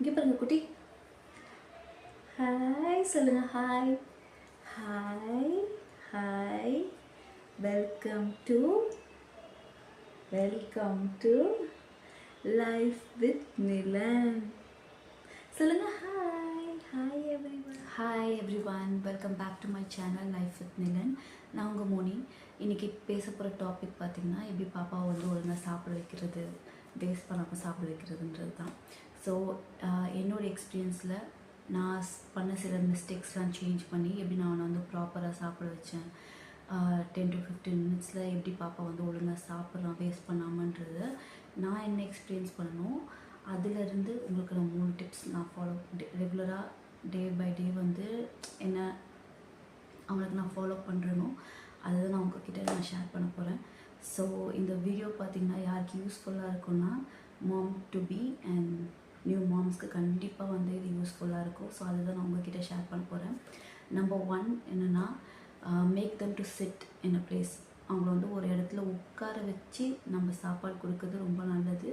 இங்கே பாருங்க குட்டி. ஹாய் சொல்லுங்க. Hi hi hi. Welcome to life with Nilan. சொல்லுங்க hi. Hi everyone, welcome back to my channel life with Nilan. நான் உங்கள் மோனி. இன்றைக்கி பேச போகிற டாபிக் பார்த்திங்கன்னா, எப்படி பாப்பாவை வந்து ஒழுங்காக சாப்பிட வைக்கிறது, வேஸ்ட் பண்ணாமல் சாப்பிட வைக்கிறதுன்றது தான். ஸோ என்னோடய எக்ஸ்பீரியன்ஸில் நான் பண்ண சில மிஸ்டேக்ஸ்லாம் சேஞ்ச் பண்ணி எப்படி நான் வந்து ப்ராப்பராக சாப்பிட வச்சேன். 10 to 15 மினிட்ஸில் எப்படி பாப்பா வந்து ஒழுங்காக சாப்பிட்றான் வேஸ்ட் பண்ணாமன்றது நான் என்ன எக்ஸ்பீரியன்ஸ் பண்ணணும். அதிலிருந்து உங்களுக்கு நான் 3 டிப்ஸ் நான் ஃபாலோ ரெகுலராக டே பை டே வந்து என்ன அவனுக்கு நான் ஃபாலோ பண்ணுறேனோ அதை தான் நான் உங்ககிட்ட நான் ஷேர் பண்ண போகிறேன். ஸோ இந்த வீடியோ பார்த்திங்கன்னா யாருக்கு யூஸ்ஃபுல்லாக இருக்குன்னா, mom to be and new மாம்ஸ்க்கு கண்டிப்பாக வந்து இது யூஸ்ஃபுல்லாக இருக்கும். ஸோ அதை தான் நான் உங்ககிட்ட ஷேர் பண்ண போகிறேன். நம்பர் 1 என்னென்னா, make them to sit in a place. அவங்கள வந்து ஒரு இடத்துல உட்கார வச்சு நம்ம சாப்பாடு கொடுக்குறது ரொம்ப நல்லது.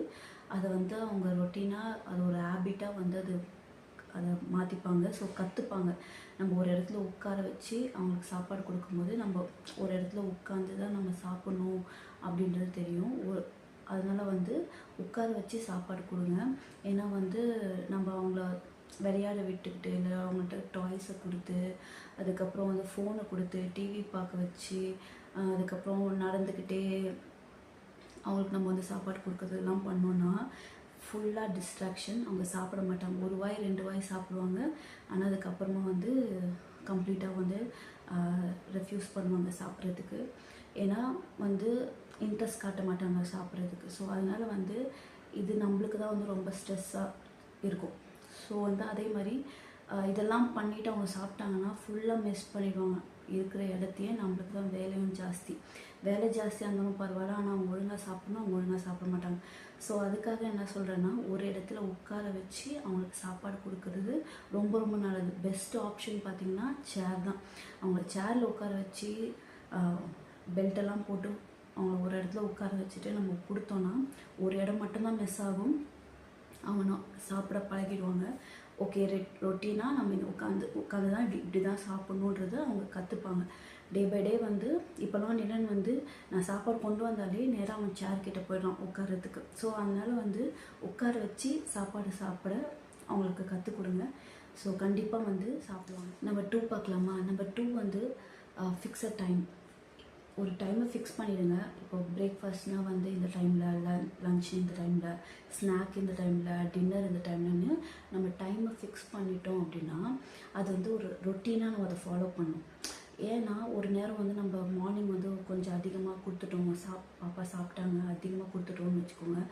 அதை வந்து அவங்க ரொட்டீனாக அது ஒரு ஹேபிட்டாக வந்து அதை மாற்றிப்பாங்க. ஸோ கற்றுப்பாங்க. நம்ம ஒரு இடத்துல உட்கார வச்சு அவங்களுக்கு சாப்பாடு கொடுக்கும்போது நம்ம ஒரு இடத்துல உட்காந்து தான் நம்ம சாப்பிட்ணும் அப்படின்றது தெரியும். அதனால் வந்து உட்கார வச்சு சாப்பாடு கொடுங்க. ஏன்னா வந்து நம்ம அவங்கள விளையாட விட்டுக்கிட்டு இல்லை அவங்கள்ட்ட டாய்ஸை கொடுத்து அதுக்கப்புறம் வந்து ஃபோனை கொடுத்து டிவி பார்க்க வச்சு அதுக்கப்புறம் நடந்துக்கிட்டே அவங்களுக்கு நம்ம வந்து சாப்பாடு கொடுக்குறதுலாம் பண்ணோன்னா ஃபுல்லாக டிஸ்ட்ராக்ஷன். அவங்க சாப்பிட மாட்டாங்க. 1 வாய் 2 வாய் சாப்பிடுவாங்க. ஆனால் அதுக்கப்புறமா வந்து கம்ப்ளீட்டாக வந்து ரெஃப்யூஸ் பண்ணுவாங்க சாப்பிட்றதுக்கு. ஏன்னா வந்து இன்ட்ரெஸ்ட் காட்ட மாட்டாங்க சாப்பிட்றதுக்கு. ஸோ அதனால் வந்து இது நம்மளுக்கு தான் வந்து ரொம்ப ஸ்ட்ரெஸ்ஸாக இருக்கும். ஸோ வந்து அதே மாதிரி இதெல்லாம் பண்ணிவிட்டு அவங்க சாப்பிட்டாங்கன்னா ஃபுல்லாக மிஸ் பண்ணிடுவாங்க. இருக்கிற இடத்தையே நம்மளுக்கு தான் வேலையும் ஜாஸ்தி. வேலை ஜாஸ்தியாக இருந்தாலும் பரவாயில்ல, ஆனால் அவங்க ஒழுங்காக சாப்பிட்ணும், அவங்க ஒழுங்காக சாப்பிட மாட்டாங்க. ஸோ அதுக்காக என்ன சொல்கிறேன்னா, ஒரு இடத்துல உட்கார வச்சு அவங்களுக்கு சாப்பாடு கொடுக்குறது ரொம்ப ரொம்ப நல்லது. பெஸ்ட் ஆப்ஷன் பார்த்திங்கன்னா சேர் தான். அவங்க சேரில் உட்கார வச்சு பெல்ட்டெல்லாம் போட்டு அவங்க ஒரு இடத்துல உட்கார வச்சுட்டு நம்ம கொடுத்தோன்னா ஒரு இடம் மட்டும்தான் மிஸ் ஆகும். அவங்க சாப்பிட பழகிடுவாங்க. ஓகே, ரொட்டீனாக நம்ம உட்காந்து தான் இப்படி தான் சாப்பிட்ணுன்றது அவங்க கற்றுப்பாங்க. டே பை டே வந்து இப்போலாம் நிலன் வந்து நான் சாப்பாடு கொண்டு வந்தாலே நேராக அவன் சேர் கிட்டே போயிடலாம் உட்காரத்துக்கு. ஸோ அதனால் வந்து உட்கார வச்சு சாப்பாடு சாப்பிட அவங்களுக்கு கற்றுக் கொடுங்க. ஸோ கண்டிப்பாக வந்து சாப்பிடுவாங்க. நம்பர் 2 பார்க்கலாமா? நம்பர் 2 வந்து ஃபிக்ஸட் டைம். ஒரு டைமை ஃபிக்ஸ் பண்ணிவிடுங்க. இப்போ பிரேக்ஃபாஸ்ட்னால் வந்து இந்த டைமில், லன்ச் இந்த டைமில், ஸ்நாக் இந்த டைமில், டின்னர் இந்த டைம்லன்னு நம்ம டைமை ஃபிக்ஸ் பண்ணிட்டோம் அப்படின்னா அது வந்து ஒரு ரொட்டீனாக நம்ம அதை ஃபாலோ பண்ணணும். ஏன்னா ஒரு நேரம் வந்து நம்ம மார்னிங் வந்து கொஞ்சம் அதிகமாக கொடுத்துட்டோம், பாப்பா சாப்பிட்டாங்க அதிகமாக கொடுத்துட்டோம்னு வச்சுக்கோங்க,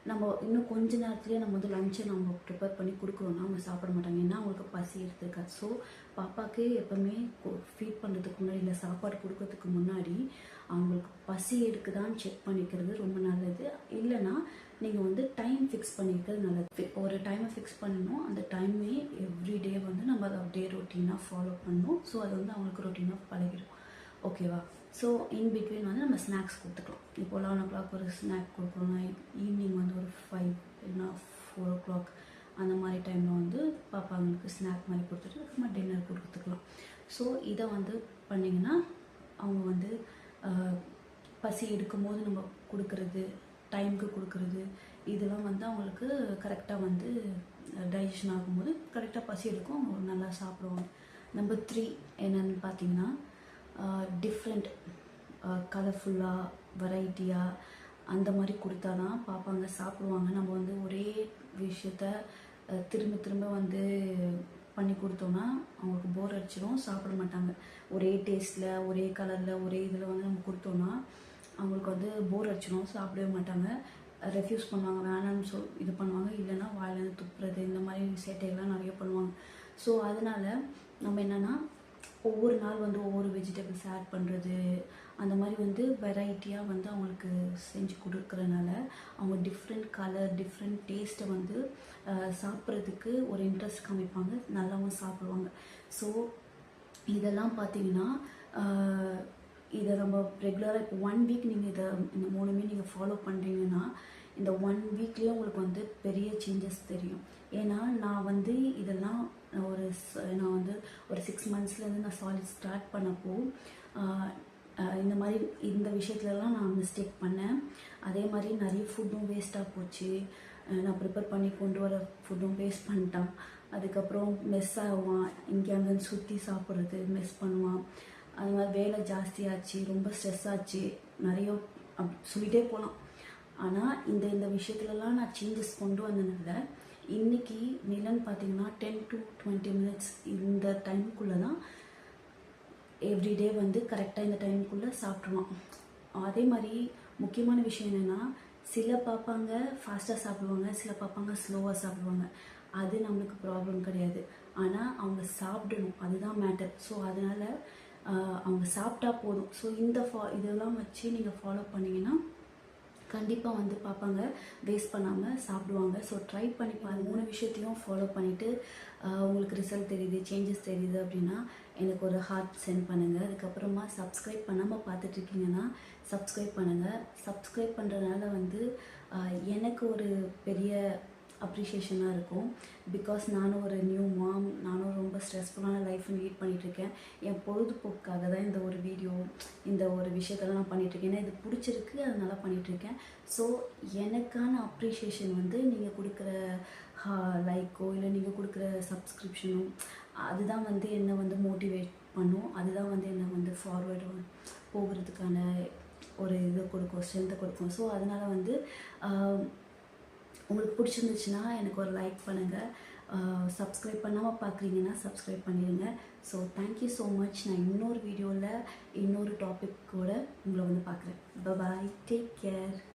நம்ம இன்னும் கொஞ்ச நேரத்துலேயே நம்ம வந்து லஞ்சை நம்ம ப்ரிப்பேர் பண்ணி கொடுக்குறோன்னா அவங்க சாப்பிட மாட்டாங்க. ஏன்னா அவங்களுக்கு பசி எடுத்துருக்காது. ஸோ பாப்பாவுக்கு எப்போவுமே ஃபீட் பண்ணுறதுக்கு முன்னாடி இல்லை சாப்பாடு கொடுக்கறதுக்கு முன்னாடி அவங்களுக்கு பசி எடுக்குதான்னு செக் பண்ணிக்கிறது ரொம்ப நல்லது. இல்லைன்னா நீங்கள் வந்து டைம் ஃபிக்ஸ் பண்ணிக்கிறது நல்லது. ஒரு டைமை ஃபிக்ஸ் பண்ணணும். அந்த டைமே எவ்ரிடே வந்து நம்ம அதை அப்படியே ரொட்டீனாக ஃபாலோ பண்ணணும். ஸோ அது வந்து அவங்களுக்கு ரொட்டீனாக பழகிடும். ஓகேவா? ஸோ இன் பிட்வீன் வந்து நம்ம ஸ்நாக்ஸ் கொடுத்துக்கலாம். இப்போ 11 o'clock ஒரு ஸ்நாக் கொடுக்குறோன்னா ஈவினிங் வந்து ஒரு 5 இல்லைனா 4 o'clock அந்த மாதிரி டைமில் வந்து பாப்பாங்களுக்கு ஸ்நாக் மாதிரி கொடுத்துட்டு அதுக்கப்புறமா டின்னர் கொடுத்துக்கலாம். ஸோ இதை வந்து பண்ணிங்கன்னா அவங்க வந்து பசி எடுக்கும்போது நம்ம கொடுக்குறது, டைமுக்கு கொடுக்குறது, இதெல்லாம் வந்து அவங்களுக்கு கரெக்டாக வந்து டைஜஷன் ஆகும்போது கரெக்டாக பசி எடுக்கும், அவங்க நல்லா சாப்பிடுவாங்க. நம்பர் 3 என்னென்னு பார்த்தீங்கன்னா, டிஃப்ரெண்ட் கலர்ஃபுல்லாக வெரைட்டியாக அந்த மாதிரி கொடுத்தா தான் பாப்பாங்க சாப்பிடுவாங்க. நம்ம வந்து ஒரே விஷயத்த திரும்ப திரும்ப வந்து பண்ணி கொடுத்தோன்னா அவங்களுக்கு போர் அடிச்சிடும், சாப்பிட மாட்டாங்க. ஒரே டேஸ்ட்டில், ஒரே கலரில், ஒரே இதில் வந்து நம்ம கொடுத்தோன்னா அவங்களுக்கு வந்து போர் அடிச்சிடும், சாப்பிடவே மாட்டாங்க, ரெஃப்யூஸ் பண்ணுவாங்க, வேணான்னு இது பண்ணுவாங்க. இல்லைன்னா வாயிலேருந்து துப்புறது, இந்த மாதிரி சேட்டைகள்லாம் நிறைய பண்ணுவாங்க. ஸோ அதனால் நம்ம என்னென்னா ஒவ்வொரு நாள் வந்து ஒவ்வொரு வெஜிடபிள்ஸ் ஆட் பண்ணுறது, அந்த மாதிரி வந்து வெரைட்டியாக வந்து அவங்களுக்கு செஞ்சு கொடுக்குறனால அவங்க டிஃப்ரெண்ட் கலர், டிஃப்ரெண்ட் டேஸ்ட்டை வந்து சாப்பிட்றதுக்கு ஒரு இன்ட்ரெஸ்ட் காமிப்பாங்க, நல்லாவும் சாப்பிடுவாங்க. ஸோ இதெல்லாம் பார்த்தீங்கன்னா இதை நம்ம ரெகுலராக இப்போ 1 வீக் நீங்கள் இந்த 3மே நீங்கள் ஃபாலோ பண்ணுறீங்கன்னா இந்த 1 வீக்லேயே உங்களுக்கு வந்து பெரிய சேஞ்சஸ் தெரியும். ஏன்னா நான் வந்து இதெல்லாம் நான் வந்து ஒரு 6 மந்த்ஸ்லேருந்து நான் சாலிட் ஸ்டார்ட் பண்ணப்போ இந்த மாதிரி இந்த விஷயத்துலலாம் நான் மிஸ்டேக் பண்ணேன். அதே மாதிரி நிறைய ஃபுட்டும் வேஸ்ட்டாக போச்சு. நான் ப்ரிப்பேர் பண்ணி கொண்டு வர ஃபுட்டும் வேஸ்ட் பண்ணிட்டான். அதுக்கப்புறம் மெஸ் ஆகுவான், இங்கே அங்கேன்னு சுற்றி சாப்பிட்றது மெஸ் பண்ணுவான். அது மாதிரி வேலை ஜாஸ்தியாச்சு, ரொம்ப ஸ்ட்ரெஸ் ஆச்சு, நிறைய சொல்லிகிட்டே போகலாம். ஆனால் இந்த விஷயத்துலலாம் நான் சேஞ்சஸ் கொண்டு வந்ததுனால இன்றைக்கி நிலன் பார்த்திங்கன்னா 10 to 20 minutes இந்த டைமுக்குள்ளே தான் எவ்ரிடே வந்து கரெக்டாக இந்த டைமுக்குள்ளே சாப்பிட்ருவான். அதே மாதிரி முக்கியமான விஷயம் என்னென்னா, சில பாப்பாங்க ஃபாஸ்ட்டாக சாப்பிடுவாங்க, சில பாப்பாங்க ஸ்லோவாக சாப்பிடுவாங்க. அது நம்மளுக்கு ப்ராப்ளம் கிடையாது. ஆனால் அவங்க சாப்பிடணும், அதுதான் மேட்டர். ஸோ அதனால் அவங்க சாப்பிட்டா போதும். ஸோ இதெல்லாம் வச்சு நீங்கள் ஃபாலோ பண்ணிங்கன்னா கண்டிப்பாக வந்து பார்ப்பாங்க வேஸ்ட் பண்ணாமல் சாப்பிடுவாங்க. ஸோ ட்ரை பண்ணி பாருங்கள். 3 விஷயத்தையும் ஃபாலோ பண்ணிவிட்டு உங்களுக்கு ரிசல்ட் தெரியுது, சேஞ்சஸ் தெரியுது அப்படின்னா எனக்கு ஒரு ஹார்ட் சென்ட் பண்ணுங்கள். அதுக்கப்புறமா சப்ஸ்கிரைப் பண்ணாமல் பார்த்துட்ருக்கீங்கன்னா சப்ஸ்கிரைப் பண்ணுங்கள். சப்ஸ்கிரைப் பண்ணுறதுனால வந்து எனக்கு ஒரு பெரிய அப்ரிஷியேஷனாக இருக்கும். பிகாஸ் நானும் ஒரு நியூ மாம், நானும் ரொம்ப ஸ்ட்ரெஸ்ஃபுல்லான லைஃப் லீட் பண்ணிகிட்ருக்கேன். என் பொழுதுபோக்காக தான் இந்த ஒரு விஷயத்தெல்லாம் நான் பண்ணிகிட்ருக்கேன். ஏன்னா இது பிடிச்சிருக்கு, அதனால பண்ணிகிட்ருக்கேன். ஸோ எனக்கான அப்ரிஷியேஷன் வந்து நீங்கள் கொடுக்குற லைக்கோ இல்லை நீங்கள் கொடுக்குற சப்ஸ்கிரிப்ஷனோ அதுதான் வந்து என்னை வந்து மோட்டிவேட் பண்ணும். அதுதான் வந்து என்னை வந்து ஃபார்வேர்டு போகிறதுக்கான ஒரு இது கொடுக்கும், ஸ்ட்ரென்த்தை கொடுக்கும். ஸோ அதனால் வந்து உங்களுக்கு பிடிச்சிருந்துச்சுன்னா எனக்கு ஒரு லைக் பண்ணுங்கள். சப்ஸ்கிரைப் பண்ணாமல் பார்க்குறீங்கன்னா சப்ஸ்கிரைப் பண்ணிடுங்க. So thank you so much. நான் இன்னொரு வீடியோவில் இன்னொரு டாபிக்கோடு உங்களை வந்து பார்க்குறேன். பாய், டேக் கேர்.